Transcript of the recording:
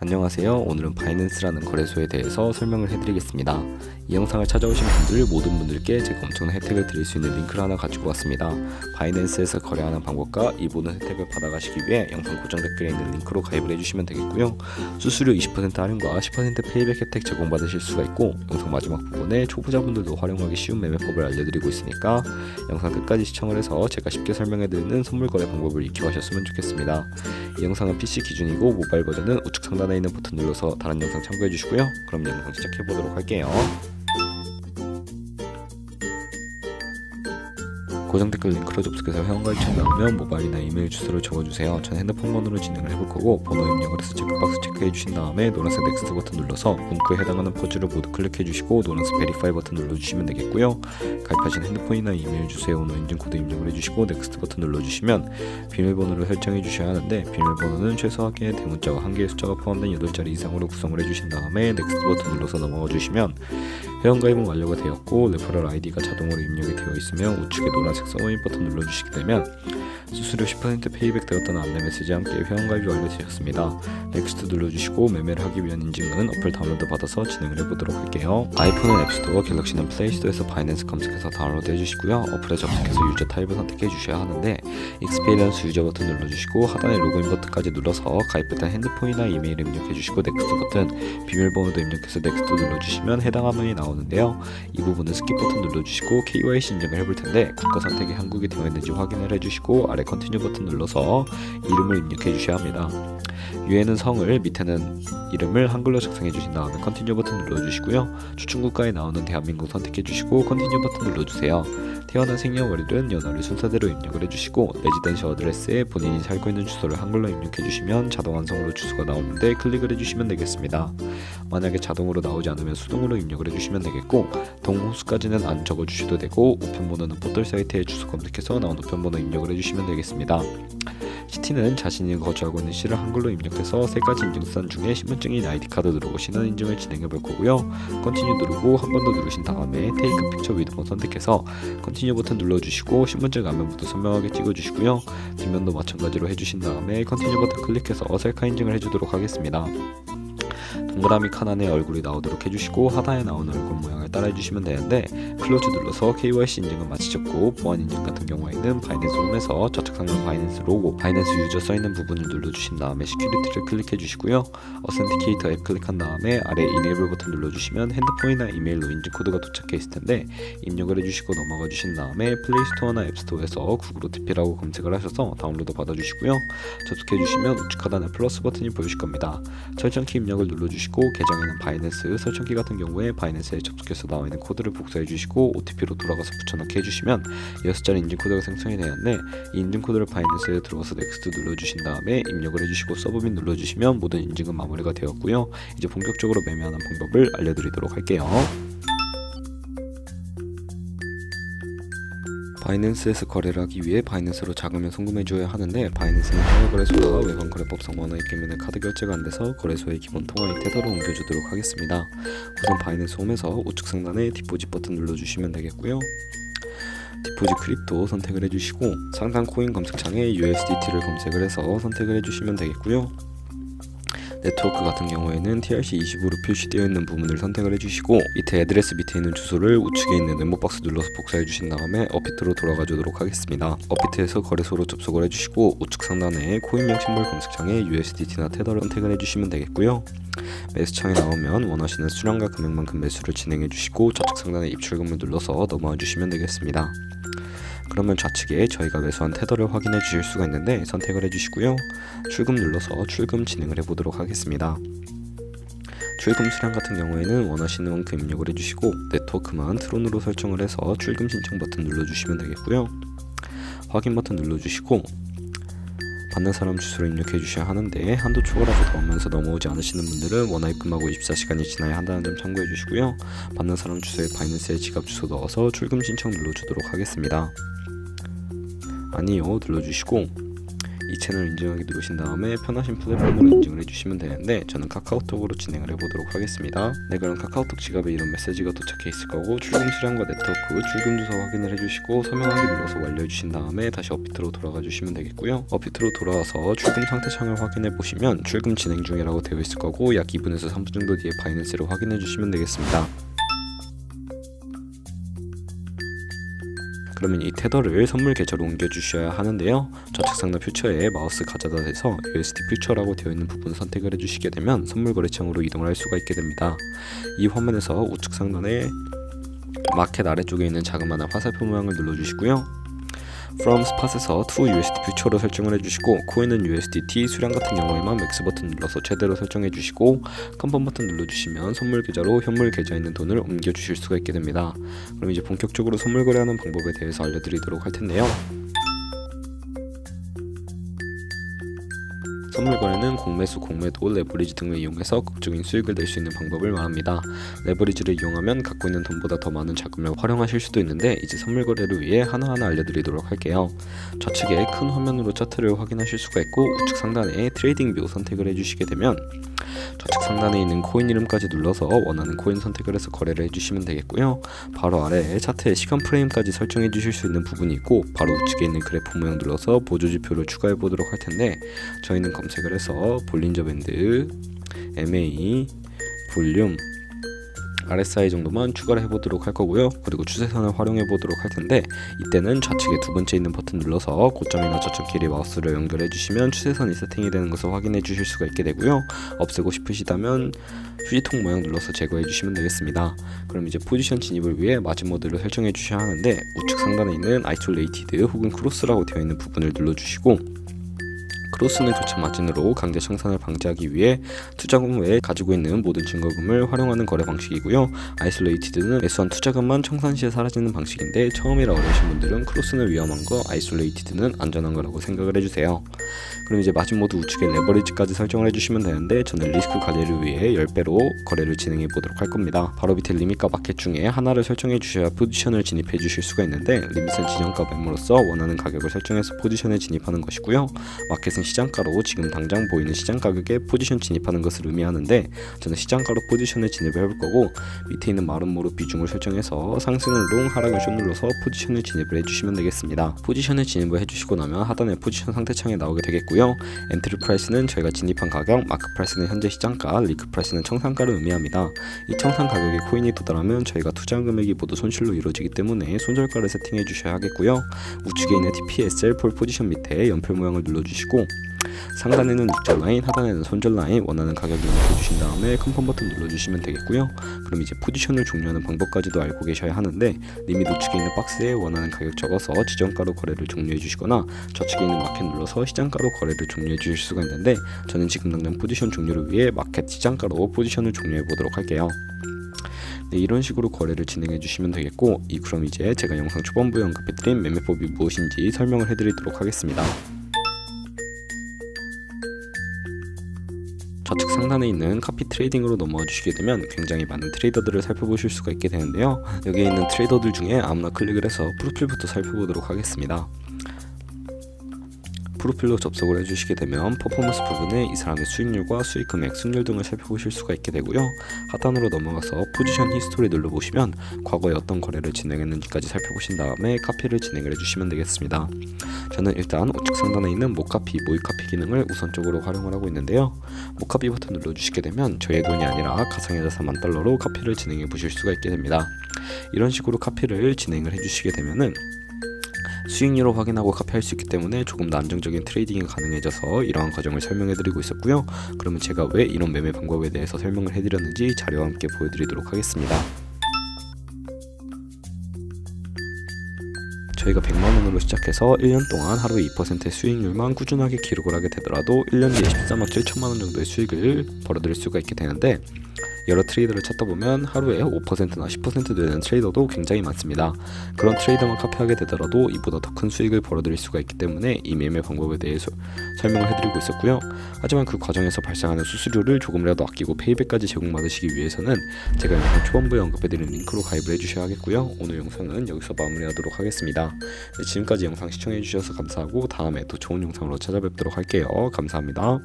안녕하세요. 오늘은 바이낸스라는 거래소에 대해서 설명을 해드리겠습니다. 이 영상을 찾아오신 모든 분들께 제가 엄청난 혜택을 드릴 수 있는 링크를 하나 가지고 왔습니다. 바이낸스에서 거래하는 방법과 이 모든 혜택을 받아가시기 위해 영상 고정 댓글에 있는 링크로 가입을 해주시면 되겠고요. 수수료 20% 할인과 10% 페이백 혜택 제공받으실 수가 있고, 영상 마지막 부분에 초보자분들도 활용하기 쉬운 매매법을 알려드리고 있으니까 영상 끝까지 시청을 해서 제가 쉽게 설명해드리는 선물 거래 방법을 익혀가셨으면 좋겠습니다. 이 영상은 PC 기준이고 모바일 버전은 우측 상단에 있는 버튼 눌러서 다른 영상 참고해 주시고요. 그럼 영상 시작해 보도록 할게요. 고정 댓글 링크로 접속해서 회원가입 참여하면 모바일이나 이메일 주소를 적어주세요. 전 핸드폰 번호로 진행을 해볼 거고, 번호 입력을 해서 체크박스 체크해 주신 다음에 노란색 넥스트 버튼 눌러서 문구에 해당하는 퍼즐을 모두 클릭해 주시고 노란색 베리파이 버튼 눌러주시면 되겠고요. 가입하신 핸드폰이나 이메일 주소에 오는 인증코드 입력을 해주시고 넥스트 버튼 눌러주시면 비밀번호를 설정해 주셔야 하는데, 비밀번호는 최소하게 대문자와 한 개의 숫자가 포함된 8자리 이상으로 구성을 해주신 다음에 넥스트 버튼 눌러서 넘어가 주시면 회원가입은 완료가 되었고, 레퍼럴 아이디가 자동으로 입력이 되어 있으면 우측에 노란색 서머인 버튼 눌러주시게 되면 수수료 10% 페이백 되었다는 안내 메시지와 함께 회원가입이 완료되셨습니다. 넥스트 눌러주시고 매매를 하기 위한 인증은 어플 다운로드 받아서 진행을 해보도록 할게요. 아이폰은 앱스토어, 갤럭시는 플레이스토어에서 바이낸스 검색해서 다운로드 해주시고요. 어플에 접속해서 유저 타입을 선택해 주셔야 하는데, 익스피리언스 유저 버튼 눌러주시고 하단에 로그인 버튼까지 눌러서 가입했던 핸드폰이나 이메일 입력해 주시고 넥스트 버튼, 비밀번호도 입력해서 넥스트 눌러주시면 해당 화면이 나오는데요. 이 부분은 스킵 버튼 눌러주시고 KYC 인증을 해볼 텐데, 국가 선택이 한국이 되어 있는지 확인을 해주시고 아래 컨티뉴 버튼 눌러서 이름을 입력해 주셔야 합니다. 위에는 성을, 밑에는 이름을 한글로 작성해 주신 다음에 컨티뉴 버튼 눌러주시고요. 추천 국가에 나오는 대한민국 선택해 주시고 컨티뉴 버튼 눌러주세요. 태어난 생년월일은 연월일 순서대로 입력을 해주시고, 레지던시 어드레스에 본인이 살고 있는 주소를 한글로 입력해 주시면 자동 완성으로 주소가 나오는데 클릭을 해주시면 되겠습니다. 만약에 자동으로 나오지 않으면 수동으로 입력을 해주시면 되겠고, 동호수까지는 안 적어주셔도 되고, 우편번호는 포털 사이트에 주소 검색해서 나온 우편번호 입력을 해주시면 되겠습니다. 시티는 자신이 거주하고 있는 시를 한글로 입력해서 세 가지 인증수단 중에 신분증인 아이디카드 누르고 신원 인증을 진행해 볼 거고요. 컨티뉴 누르고 한 번 더 누르신 다음에 테이크 픽처 위드폰 선택해서 컨티뉴 버튼 눌러주시고 신분증 앞면부터 선명하게 찍어주시고요. 뒷면도 마찬가지로 해주신 다음에 컨티뉴 버튼 클릭해서 셀카 인증을 해주도록 하겠습니다. 동그라미 칸 안에 얼굴이 나오도록 해주시고 하단에 나오는 얼굴 모양을 따라 해주시면 되는데, 클로즈 눌러서 KYC 인증은 마치셨고, 보안 인증 같은 경우에는 바이낸스 홈에서 좌측 상단 바이낸스 로고, 바이낸스 유저 써있는 부분을 눌러주신 다음에 시큐리티를 클릭해 주시고요. 어센티케이터 앱 클릭한 다음에 아래 이네이블 버튼 눌러주시면 핸드폰이나 이메일로 인증 코드가 도착해 있을 텐데, 입력을 해주시고 넘어가 주신 다음에 플레이스토어나 앱스토어에서 구글 OTP라고 검색을 하셔서 다운로드 받아주시고요. 접속해 주시면 우측 하단에 플러스 버튼이 보이실 겁니다. 설정키 입력을 눌러주시고, 계정에는 바이낸스, 설정키 같은 경우에 바이낸스에 접속해서 나와 있는 코드를 복사해 주시고 OTP로 돌아가서 붙여넣기 해주시면 6자리 인증 코드가 생성이 되는데, 이 인증 코드를 바이낸스에 들어가서 넥스트 눌러주신 다음에 입력을 해주시고 서브밋 눌러주시면 모든 인증은 마무리가 되었고요. 이제 본격적으로 매매하는 방법을 알려드리도록 할게요. 바이낸스에서 거래를 하기 위해 바이낸스로 자금을 송금해줘야 하는데, 바이낸스는 해외 거래소와 외환 거래법상 원화이기 때문에 카드 결제가 안돼서 거래소의 기본 통화인 테더로 옮겨주도록 하겠습니다. 우선 바이낸스 홈에서 우측 상단에 디포짓 버튼 눌러주시면 되겠고요. 디포짓 크립토 선택을 해주시고 상단 코인 검색창에 USDT를 검색을 해서 선택을 해주시면 되겠고요. 네트워크 같은 경우에는 TRC20으로 표시되어 있는 부분을 선택을 해주시고, 밑에 애드레스 밑에 있는 주소를 우측에 있는 네모박스 눌러서 복사해 주신 다음에 업비트로 돌아가 주도록 하겠습니다. 업비트에서 거래소로 접속을 해주시고 우측 상단에 코인명 심볼 검색창에 USDT나 테더를 선택을 해주시면 되겠고요. 매수창에 나오면 원하시는 수량과 금액만큼 매수를 진행해 주시고 좌측 상단에 입출금을 눌러서 넘어와 주시면 되겠습니다. 그러면 좌측에 저희가 매수한 테더를 확인해 주실 수가 있는데, 선택을 해주시고요. 출금 눌러서 출금 진행을 해보도록 하겠습니다. 출금 수량 같은 경우에는 원하시는 만큼 입력을 해주시고, 네트워크만 트론으로 설정을 해서 출금 신청 버튼 눌러주시면 되겠고요. 확인 버튼 눌러주시고 받는 사람 주소를 입력해 주셔야 하는데, 한도 초과라서 더하면서 넘어오지 않으시는 분들은 원화 입금하고 24시간이 지나야 한다는 점 참고해 주시고요. 받는 사람 주소에 바이낸스의 지갑 주소 넣어서 출금 신청 눌러주도록 하겠습니다. 아니요 눌러주시고, 이 채널 인증하기 누르신 다음에 편하신 플랫폼으로 인증을 해주시면 되는데 저는 카카오톡으로 진행을 해보도록 하겠습니다. 네, 그럼 카카오톡 지갑에 이런 메시지가 도착해 있을 거고 출금 수량과 네트워크, 출금 주소 확인을 해주시고 서명하기 눌러서 완료해주신 다음에 다시 업비트로 돌아가 주시면 되겠고요. 업비트로 돌아와서 출금 상태 창을 확인해 보시면 출금 진행 중이라고 되어 있을 거고 약 2분에서 3분 정도 뒤에 바이낸스를 확인해 주시면 되겠습니다. 그러면 이 테더를 선물 계좌로 옮겨 주셔야 하는데요. 좌측 상단 퓨처에 마우스 가져다 대서 USD 퓨처라고 되어 있는 부분 선택을 해주시게 되면 선물 거래창으로 이동을 할 수가 있게 됩니다. 이 화면에서 우측 상단에 마켓 아래쪽에 있는 자그마한 화살표 모양을 눌러주시고요. From Spot에서 to USD 퓨처로 설정을 해주시고 코인은 USDT, 수량 같은 경우에만 맥스 버튼 눌러서 최대로 설정해주시고 컨펌 버튼 눌러주시면 선물 계좌로 현물 계좌에 있는 돈을 옮겨주실 수가 있게 됩니다. 그럼 이제 본격적으로 선물 거래하는 방법에 대해서 알려드리도록 할 텐데요. 선물 거래는 공매수, 공매도, 레버리지 등을 이용해서 극적인 수익을 낼 수 있는 방법을 말합니다. 레버리지를 이용하면 갖고 있는 돈보다 더 많은 자금을 활용하실 수도 있는데 이제 선물 거래를 위해 하나하나 알려드리도록 할게요. 좌측에 큰 화면으로 차트를 확인하실 수가 있고 우측 상단에 트레이딩 뷰 선택을 해주시게 되면 좌측 상단에 있는 코인 이름까지 눌러서 원하는 코인 선택을 해서 거래를 해주시면 되겠고요. 바로 아래에 차트의 시간 프레임까지 설정해 주실 수 있는 부분이 있고 바로 우측에 있는 그래프 모양 눌러서 보조지표를 추가해 보도록 할 텐데 저희는 검색을 해서 볼린저 밴드, MA, 볼륨, RSI 정도만 추가를 해보도록 할 거고요. 그리고 추세선을 활용해 보도록 할 텐데 이때는 좌측에 두 번째 있는 버튼 눌러서 고점이나 저점 길이 마우스를 연결해 주시면 추세선이 세팅이 되는 것을 확인해 주실 수가 있게 되고요. 없애고 싶으시다면 휴지통 모양 눌러서 제거해 주시면 되겠습니다. 그럼 이제 포지션 진입을 위해 마진 모드를 설정해 주셔야 하는데 우측 상단에 있는 아이솔레이티드 혹은 크로스라고 되어 있는 부분을 눌러주시고 크로스는 교차 마진으로 강제 청산을 방지하기 위해 투자금 외에 가지고 있는 모든 증거금을 활용하는 거래 방식이고요. 아이솔레이티드는 매수한 투자금만 청산 시에 사라지는 방식인데 처음이라 어려우신 분들은 크로스는 위험한 거, 아이솔레이티드는 안전한 거라고 생각을 해주세요. 그럼 이제 마진 모드 우측에 레버리지까지 설정을 해주시면 되는데 저는 리스크 관리를 위해 10배로 거래를 진행해 보도록 할 겁니다. 바로 밑에 리밋과 마켓 중에 하나를 설정해 주셔야 포지션을 진입해 주실 수가 있는데 리밋은 지정가 매물로서 원하는 가격을 설정해서 포지션에 진입하는 것이고요. 마켓은 시장가로 지금 당장 보이는 시장 가격에 포지션 진입하는 것을 의미하는데 저는 시장가로 포지션에 진입을 해볼 거고 밑에 있는 마름모로 비중을 설정해서 상승을 롱, 하락을 숏 눌러서 포지션을 진입을 해주시면 되겠습니다. 포지션에 진입을 해주시고 나면 하단에 포지션 상태창에 나오게 되겠고요. 엔트리 프라이스는 저희가 진입한 가격, 마크 프라이스는 현재 시장가, 리크 프라이스는 청산가를 의미합니다. 이 청산 가격에 코인이 도달하면 저희가 투자한 금액이 모두 손실로 이루어지기 때문에 손절가를 세팅해 주셔야 하겠고요. 우측에 있는 TPSL 폴 포지션 밑에 연필 모양을 눌러주시고 상단에는 익절 라인, 하단에는 손절 라인 원하는 가격을 입력해주신 다음에 컨펌 버튼 눌러주시면 되겠고요. 그럼 이제 포지션을 종료하는 방법까지도 알고 계셔야 하는데 리밋 우측에 있는 박스에 원하는 가격 적어서 지정가로 거래를 종료해 주시거나 좌측에 있는 마켓 눌러서 시장가로 거래를 종료해 주실 수가 있는데 저는 지금 당장 포지션 종료를 위해 마켓 시장가로 포지션을 종료해 보도록 할게요. 네, 이런 식으로 거래를 진행해 주시면 되겠고 그럼 이제 제가 영상 초반부에 언급해드린 매매법이 무엇인지 설명을 해드리도록 하겠습니다. 좌측 상단에 있는 카피 트레이딩으로 넘어와 주시게 되면 굉장히 많은 트레이더들을 살펴보실 수가 있게 되는데요. 여기에 있는 트레이더들 중에 아무나 클릭을 해서 프로필부터 살펴보도록 하겠습니다. 프로필로 접속을 해주시게 되면 퍼포먼스 부분에 이 사람의 수익률과 수익 금액, 순율 등을 살펴보실 수가 있게 되고요. 하단으로 넘어가서 포지션 히스토리 눌러보시면 과거에 어떤 거래를 진행했는지까지 살펴보신 다음에 카피를 진행을 해주시면 되겠습니다. 저는 일단 우측 상단에 있는 모카피, 모이카피 기능을 우선적으로 활용을 하고 있는데요. 모카피 버튼 눌러주시게 되면 저의 돈이 아니라 가상의 자산 $1000로 카피를 진행해 보실 수가 있게 됩니다. 이런 식으로 카피를 진행을 해주시게 되면은 수익률을 확인하고 카피할 수 있기 때문에 조금 더 안정적인 트레이딩이 가능해져서 이러한 과정을 설명해드리고 있었고요. 그러면 제가 왜 이런 매매 방법에 대해서 설명을 해드렸는지 자료와 함께 보여드리도록 하겠습니다. 저희가 100만원으로 시작해서 1년 동안 하루에 2%의 수익률만 꾸준하게 기록을 하게 되더라도 1년 뒤에 13억 7천만원 정도의 수익을 벌어들일 수가 있게 되는데 여러 트레이더를 찾다 보면 하루에 5%나 10% 되는 트레이더도 굉장히 많습니다. 그런 트레이더만 카피하게 되더라도 이보다 더 큰 수익을 벌어들일 수가 있기 때문에 이 매매 방법에 대해서 설명을 해드리고 있었고요. 하지만 그 과정에서 발생하는 수수료를 조금이라도 아끼고 페이백까지 제공받으시기 위해서는 제가 영상 초반부에 언급해드린 링크로 가입을 해주셔야 하겠고요. 오늘 영상은 여기서 마무리하도록 하겠습니다. 네, 지금까지 영상 시청해주셔서 감사하고 다음에 또 좋은 영상으로 찾아뵙도록 할게요. 감사합니다.